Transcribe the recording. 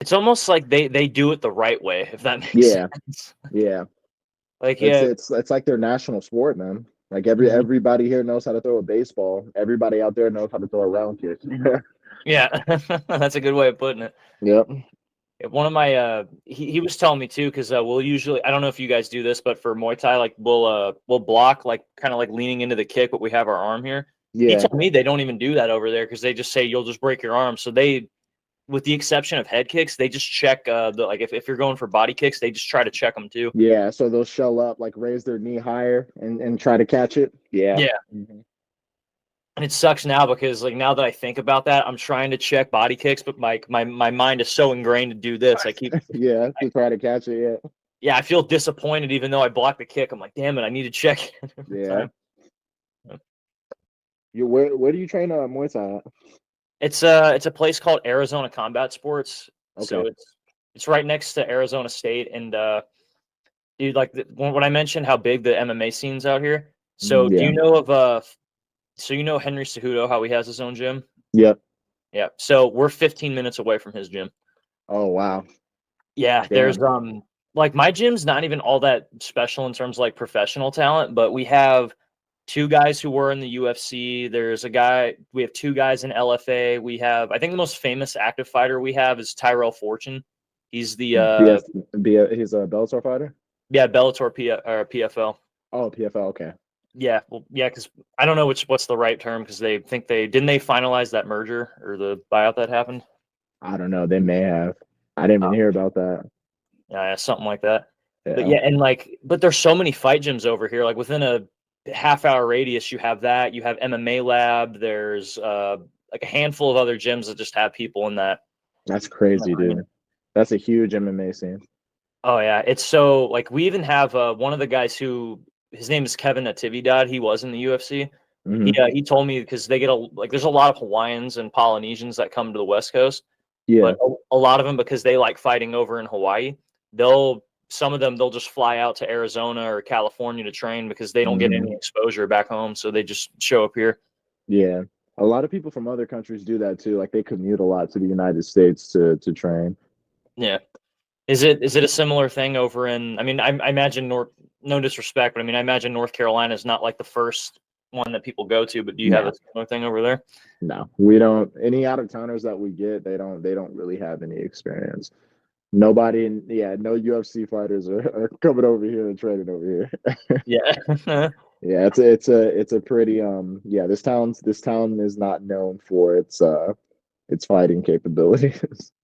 It's almost like they do it the right way, if that makes Yeah, sense. yeah. Like, It's yeah. it's it's like their national sport, man. Like Mhm. everybody here knows how to throw a baseball. Everybody out there knows how to throw a round kick. Yeah, that's a good way of putting it. Yep. Yeah, one of my he was telling me too, because we'll usually, I don't know if you guys do this, but for Muay Thai, like we'll block like kind of like leaning into the kick, but we have our arm here. He Yeah. told me they don't even do that over there because they just say you'll just break your arm. So they, with the exception of head kicks, they just check the, like if you're going for body kicks, they just try to check them too. Yeah. So they'll shell up, like raise their knee higher and try to catch it. Yeah. Yeah. Mhm. And it sucks now because like now that I think about that, I'm trying to check body kicks, but my mind is so ingrained to do this. I keep Yeah, to try to catch it. Yeah. yeah, I feel disappointed even though I blocked the kick. I'm like, damn it, I need to check it every Yeah. time. You where do you train Muay Thai at? It's a place called Arizona Combat Sports. So Okay. it's right next to Arizona State. And dude, like when I mentioned how big the MMA scene's out here. So do Yeah. you know of so you know Henry Cejudo, how he has his own gym? Yep. Yeah. So we're 15 minutes away from his gym. Oh wow. Yeah, there's Damn. like my gym's not even all that special in terms of like professional talent, but we have two guys who were in the UFC. There's a guy, we have two guys in LFA. We have, I think the most famous active fighter we have is Tyrell Fortune. He's the BF, he's a Bellator fighter. yeah, Bellator or PFL. Oh, PFL. Okay. Yeah, well, yeah, because I don't know what's the right term because they think they didn't they finalize that merger or the buyout that happened. I don't know. They may have. I didn't even Uh, hear about that. yeah, something like that. But Yeah. yeah, and like, but there's so many fight gyms over here. Like within a half-hour radius, you have that. You have MMA Lab. There's like a handful of other gyms that just have people That's in that crazy, arena. dude. That's a huge MMA scene. Oh yeah, it's so like we even have one of the guys who his name is Kevin Natividad. He was in the UFC. Hmm. He told me because they get a like there's a lot of Hawaiians and Polynesians that come to the West Coast, Yeah. but a lot of them because they like fighting over in Hawaii. They'll some of them they'll just fly out to Arizona or California to train because they don't get any Hmm. exposure back home, so they just show up here. Yeah. A lot of people from other countries do that too. Like they commute a lot to the United States to train. Yeah. Is it a similar thing over in? I mean, I imagine North. No disrespect, but I mean, I imagine North Carolina is not like the first one that people go to. But do you have a No, similar thing over there? no. We don't any out of towners that we get, they don't really have any experience. Nobody in yeah, no UFC fighters are coming over here and training over here. Yeah. Yeah, it's a pretty yeah, this town is not known for its fighting capabilities.